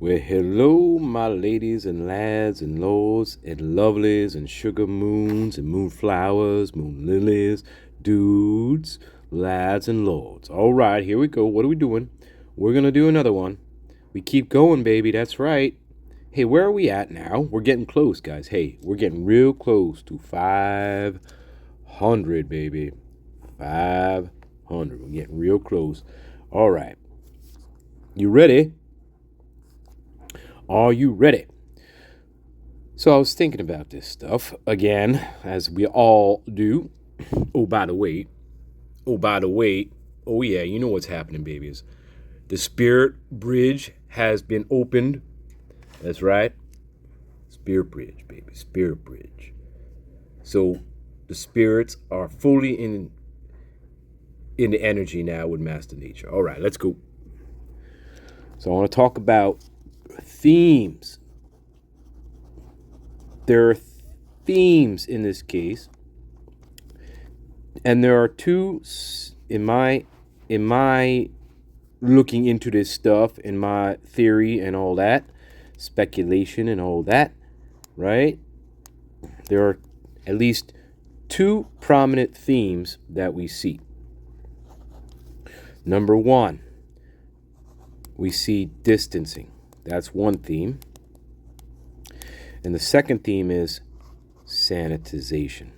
Well, hello, my ladies and lads and lords and lovelies and sugar moons and moonflowers, moon lilies, dudes, lads and lords. All right, here we go. What are we doing? We're going to do another one. We keep going, baby. That's right. Hey, where are we at now? We're getting close, guys. Hey, we're getting real close to 500, baby. 500. We're getting real close. All right. You ready? Are you ready? So I was thinking about this stuff again, as we all do. Oh, by the way. Oh, by the way. Oh, yeah, you know what's happening, babies. The Spirit Bridge has been opened. That's right. Spirit Bridge, baby. Spirit Bridge. So the spirits are fully in the energy now with Master Nature. All right, let's go. So I want to talk about themes. There are themes in this case, and there are two in my looking into this stuff, in my theory and all that, speculation and all that, right? There are at least two prominent themes that we see. Number one, we see distancing. That's one theme. And the second theme is sanitization.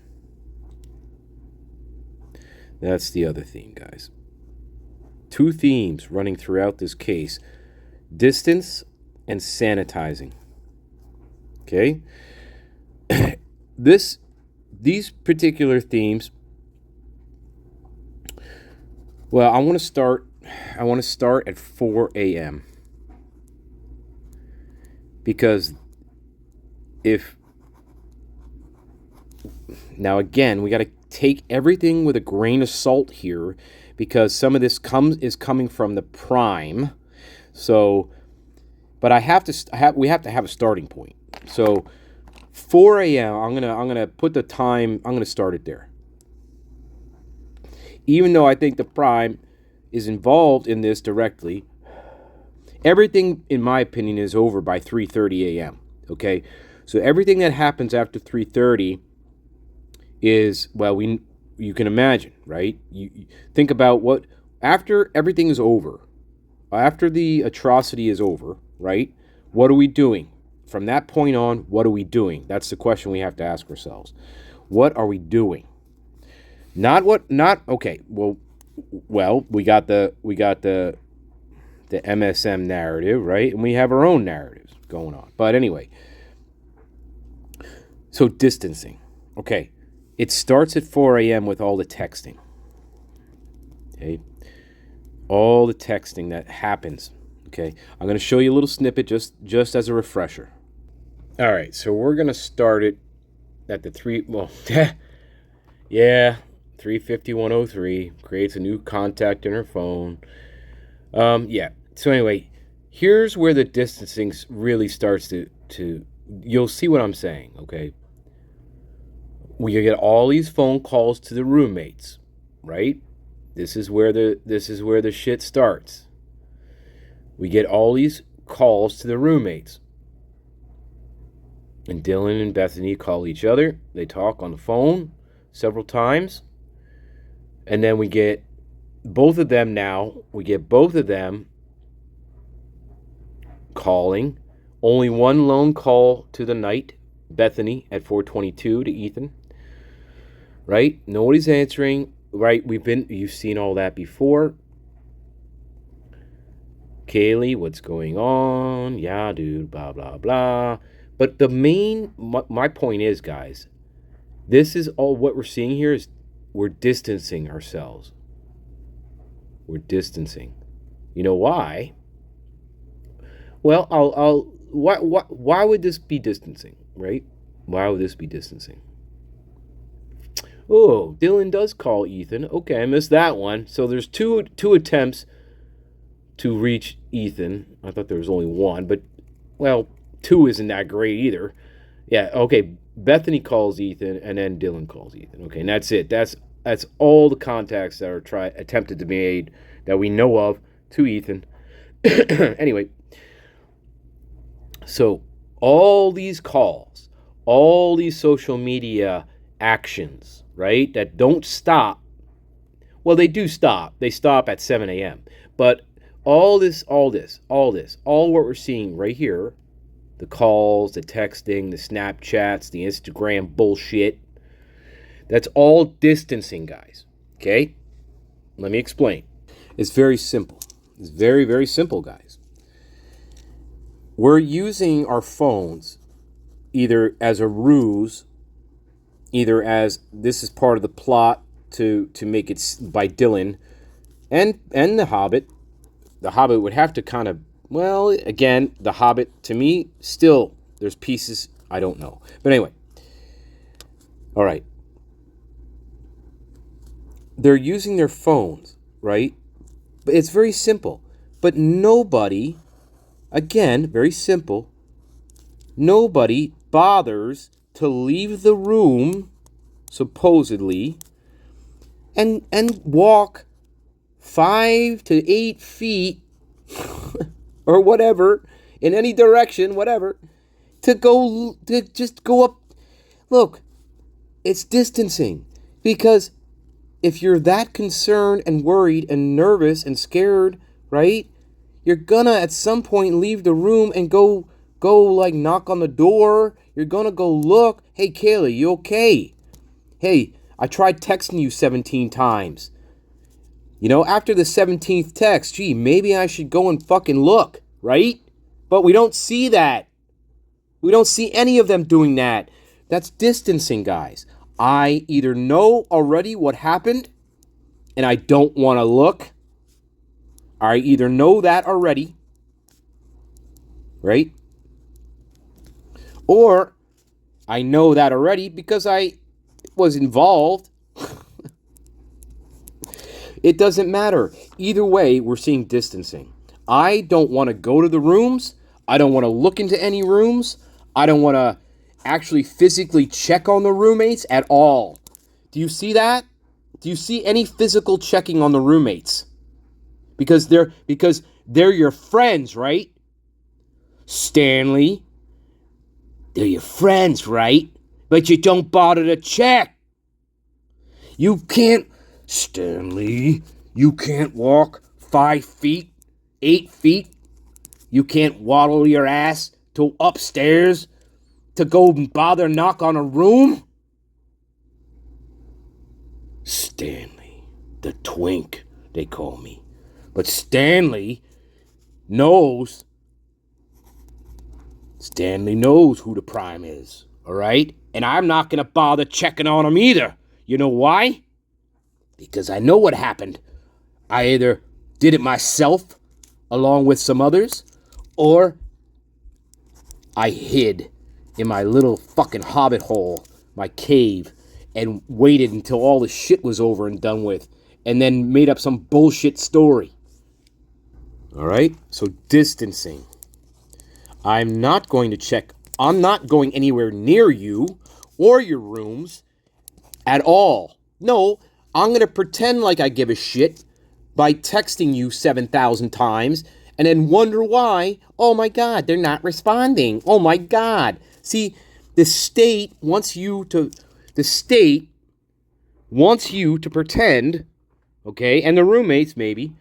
That's the other theme, guys. Two themes running throughout this case: distance and sanitizing. Okay? These particular themes, well, I want to start at 4 a.m. Because now again, we got to take everything with a grain of salt here, because some of this is coming from the prime. So, but we have to have a starting point. So 4 a.m. I'm gonna put the time. I'm gonna start it there. Even though I think the prime is involved in this directly, everything, in my opinion, is over by 3:30 a.m. Okay, so everything that happens after 3:30 is, well, you can imagine, right? You think about what after everything is over, after the atrocity is over, right? What are we doing from that point on? What are we doing? That's the question we have to ask ourselves. What are we doing? Okay. Well, we got the MSM narrative, right? And we have our own narratives going on. But anyway, so distancing. Okay. It starts at 4 a.m. with all the texting. Okay. All the texting that happens. Okay. I'm going to show you a little snippet just as a refresher. All right. So we're going to start it at the 35103 creates a new contact in her phone. Yeah. So anyway, here's where the distancing really starts to you'll see what I'm saying, okay? We get all these phone calls to the roommates, right? This is where the shit starts. We get all these calls to the roommates. And Dylan and Bethany call each other. They talk on the phone several times. And then we get both of them calling. Only one lone call to the night, Bethany at 4:22 to Ethan. Right? Nobody's answering. Right? You've seen all that before. Kaylee, what's going on? Yeah, dude, blah, blah, blah. But my point is, guys, this is all what we're seeing here is we're distancing ourselves. We're distancing. You know why? Well, why would this be distancing, right? Why would this be distancing? Oh, Dylan does call Ethan. Okay, I missed that one. So there's two attempts to reach Ethan. I thought there was only one, but, well, two isn't that great either. Yeah, okay, Bethany calls Ethan, and then Dylan calls Ethan. Okay, and that's it. That's all the contacts that are attempted to be made that we know of to Ethan. Anyway, So all these calls, all these social media actions, right, that don't stop. Well, they do stop. They stop at 7 a.m. But all what we're seeing right here, the calls, the texting, the Snapchats, the Instagram bullshit, that's all distancing, guys. Okay? Let me explain. It's very simple. It's very, very simple, guys. We're using our phones either as a ruse, either as this is part of the plot to make it by Dylan and the Hobbit. The Hobbit would have to kind of, well, again, the Hobbit, to me, still, there's pieces I don't know. But anyway, all right. They're using their phones, right? It's very simple. But nobody, again, very simple, nobody bothers to leave the room, supposedly, and walk 5 to 8 feet or whatever, in any direction, whatever, to just go up. Look, it's distancing, because if you're that concerned and worried and nervous and scared, right, you're gonna at some point leave the room and go like knock on the door. You're gonna go look. Hey, Kaylee, you okay? Hey, I tried texting you 17 times. You know, after the 17th text, gee, maybe I should go and fucking look, right? But we don't see that. We don't see any of them doing that. That's distancing, guys. I either know already what happened and I don't want to look. I either know that already, right? Or I know that already because I was involved. It doesn't matter. Either way, we're seeing distancing. I don't want to go to the rooms. I don't want to look into any rooms. I don't want to actually physically check on the roommates at all. Do you see that? Do you see any physical checking on the roommates? Because they're your friends, right? Stanley, they're your friends, right? But you don't bother to check. You can't, Stanley, you can't walk 5 feet, 8 feet. You can't waddle your ass to upstairs to go and bother knock on a room. Stanley, the twink, they call me. But Stanley knows who the prime is, all right? And I'm not going to bother checking on him either. You know why? Because I know what happened. I either did it myself along with some others, or I hid in my little fucking hobbit hole, my cave, and waited until all the shit was over and done with, and then made up some bullshit story. All right? So distancing. I'm not going anywhere near you or your rooms at all. No, I'm going to pretend like I give a shit by texting you 7,000 times and then wonder why. Oh my God, they're not responding. Oh my God. See, the state wants you to pretend, okay, and the roommates maybe,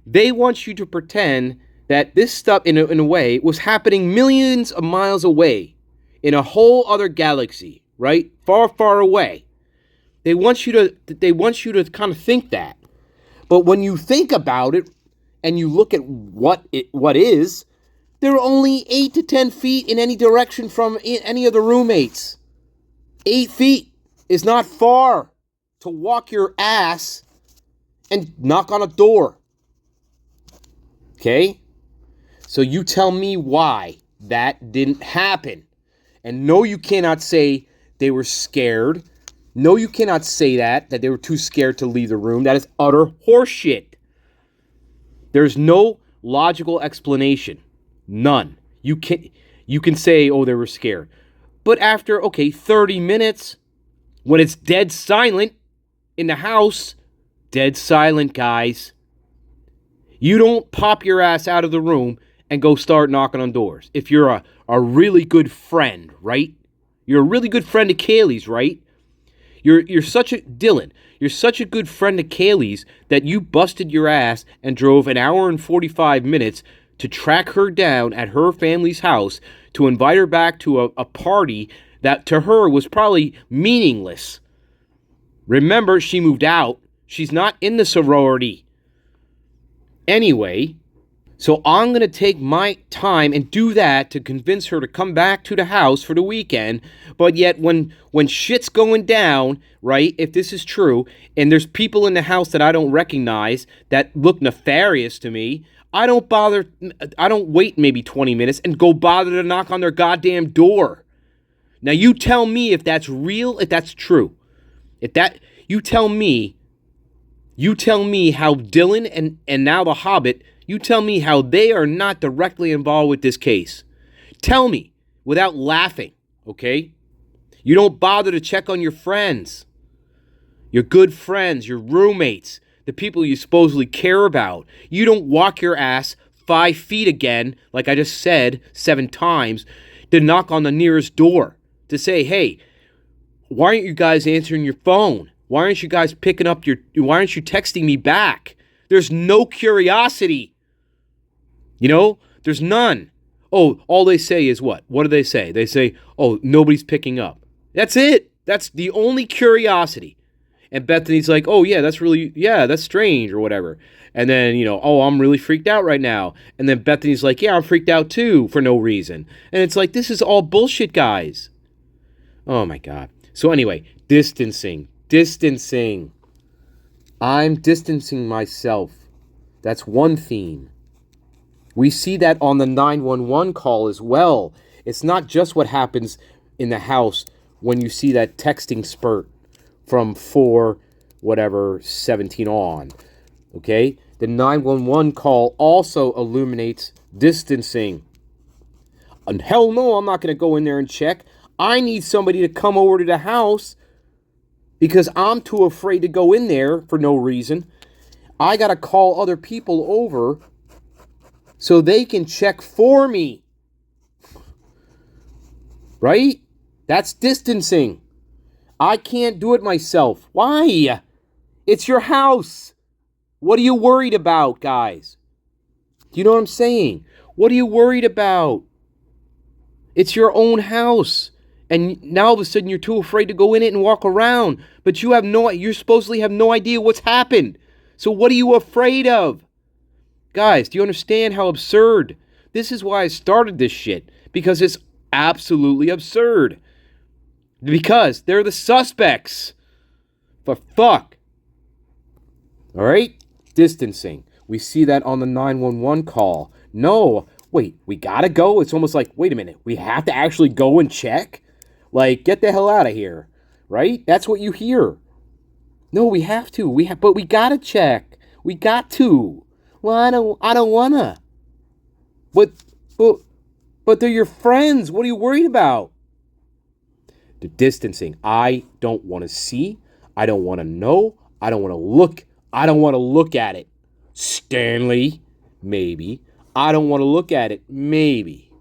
they want you to pretend that this stuff, in a way, was happening millions of miles away in a whole other galaxy, right? Far, far away. They want you to kind of think that. But when you think about it and you look at what is, they're only 8 to 10 feet in any direction from any of the roommates. 8 feet is not far to walk your ass and knock on a door. Okay? So you tell me why that didn't happen. And no, you cannot say they were scared. No, you cannot say that they were too scared to leave the room. That is utter horseshit. There's no logical explanation. None. You can say, oh, they were scared. But after, 30 minutes, when it's dead silent in the house, dead silent, guys, you don't pop your ass out of the room and go start knocking on doors. If you're a really good friend, right? You're a really good friend of Kaylee's, right? You're such a Dylan. You're such a good friend of Kaylee's that you busted your ass and drove an hour and 45 minutes to track her down at her family's house to invite her back to a party that to her was probably meaningless. Remember, she moved out. She's not in the sorority. Anyway, so I'm going to take my time and do that to convince her to come back to the house for the weekend. But yet when shit's going down, right, if this is true, and there's people in the house that I don't recognize that look nefarious to me, I don't wait maybe 20 minutes and go bother to knock on their goddamn door. Now you tell me if that's real, if that's true. You tell me how Dylan and now the Hobbit, you tell me how they are not directly involved with this case. Tell me without laughing, okay? You don't bother to check on your friends, your good friends, your roommates, the people you supposedly care about. You don't walk your ass 5 feet again, like I just said 7 times, to knock on the nearest door to say, hey, why aren't you guys answering your phone? Why aren't you guys why aren't you texting me back? There's no curiosity. There's none. Oh, all they say is what? What do they say? They say, oh, nobody's picking up. That's it. That's the only curiosity. And Bethany's like, oh, yeah, that's strange or whatever. And then, oh, I'm really freaked out right now. And then Bethany's like, yeah, I'm freaked out too for no reason. And it's like, this is all bullshit, guys. Oh, my God. So anyway, distancing. I'm distancing myself. That's one theme. We see that on the 911 call as well. It's not just what happens in the house when you see that texting spurt from 4:17 on. Okay? The 911 call also illuminates distancing. And hell no, I'm not going to go in there and check. I need somebody to come over to the house because I'm too afraid to go in there for no reason. I got to call other people over so they can check for me. Right? That's distancing. I can't do it myself. Why? It's your house. What are you worried about, guys? Do you know what I'm saying? What are you worried about? It's your own house. And now all of a sudden you're too afraid to go in it and walk around. But you supposedly have no idea what's happened. So what are you afraid of? Guys, do you understand how absurd? This is why I started this shit. Because it's absolutely absurd. Because they're the suspects. For fuck. Alright? Distancing. We see that on the 911 call. No. Wait, we gotta go? It's almost like, wait a minute. We have to actually go and check? Like, get the hell out of here. Right? That's what you hear. No, we have to. But we gotta check. We got to. Well, I don't wanna. But they're your friends. What are you worried about? The distancing. I don't want to see. I don't want to know. I don't want to look. I don't want to look at it. Stanley, maybe. I don't want to look at it. Maybe.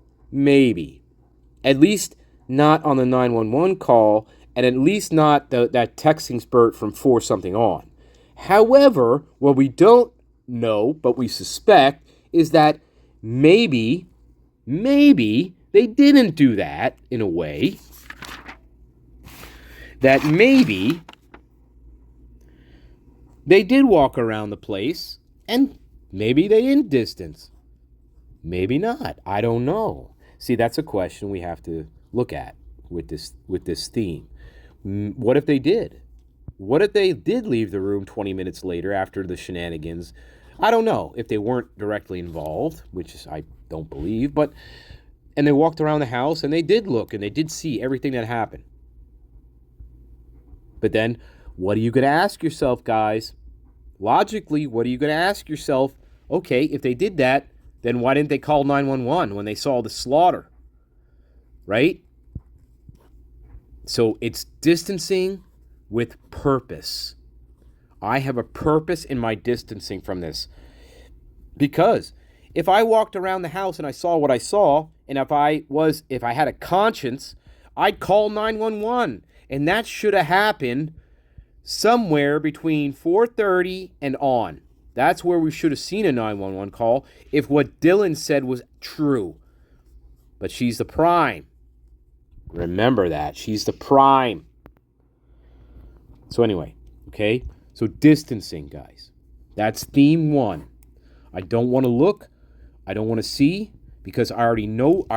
At least not on the 911 call, and at least not that texting spurt from 4-something on. However, what we don't know, but we suspect, is that maybe they didn't do that in a way. That maybe they did walk around the place, and maybe they didn't distance. Maybe not. I don't know. See, that's a question we have to look at with this theme. What if they did? What if they did leave the room 20 minutes later after the shenanigans? I don't know if they weren't directly involved, which I don't believe, and they walked around the house and they did look and they did see everything that happened. But then, what are you going to ask yourself, guys? Logically, what are you going to ask yourself? Okay, if they did that, then why didn't they call 911 when they saw the slaughter? Right? So it's distancing with purpose. I have a purpose in my distancing from this. Because if I walked around the house and I saw what I saw, And if I had a conscience, I'd call 911. And that should have happened somewhere between 4:30 and on. That's where we should have seen a 911 call if what Dylan said was true. But she's the prime. Remember that. She's the prime. So anyway, okay? So distancing, guys. That's theme 1. I don't want to look. I don't want to see because I already know. I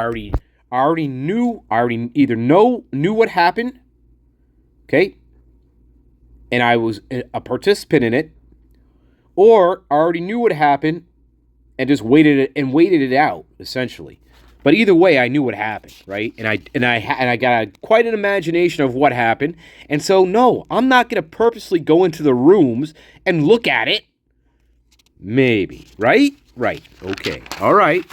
already knew. I already either knew what happened, okay? And I was a participant in it, or I already knew what happened and just waited it out, essentially. But either way, I knew what happened, right? And I got quite an imagination of what happened. And so, no, I'm not going to purposely go into the rooms and look at it. Maybe, right? Right. Okay. All right.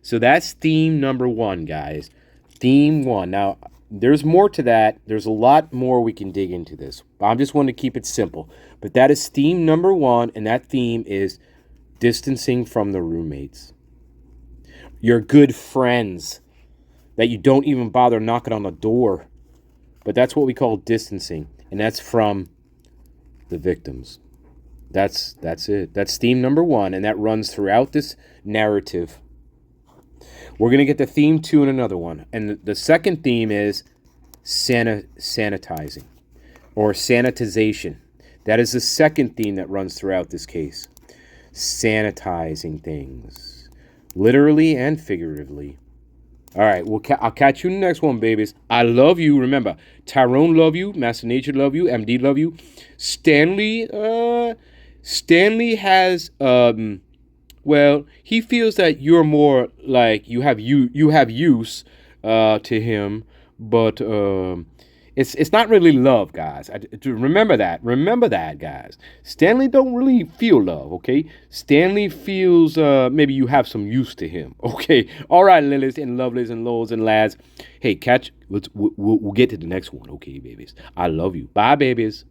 So that's theme number 1, guys. Theme 1. Now, there's more to that. There's a lot more we can dig into this. I just want to keep it simple. But that is theme number 1, and that theme is distancing from the roommates. Your good friends that you don't even bother knocking on the door. But that's what we call distancing, and that's from the victims. That's it. That's theme number 1, and that runs throughout this narrative. We're going to get to theme 2 in another one. And the second theme is sanitizing or sanitization. That is the second theme that runs throughout this case. Sanitizing things. Literally and figuratively. All right, I'll catch you in the next one, babies. I love you. Remember, Tyrone love you. Master Nature love you. MD love you. Stanley has well, he feels that you're more like you have use to him, but it's not really love, guys. Remember that, guys. Stanley don't really feel love, okay? Stanley feels maybe you have some use to him, okay? All right, lilies and lovelies and lows and lads. Hey, we'll get to the next one, okay, babies? I love you. Bye, babies.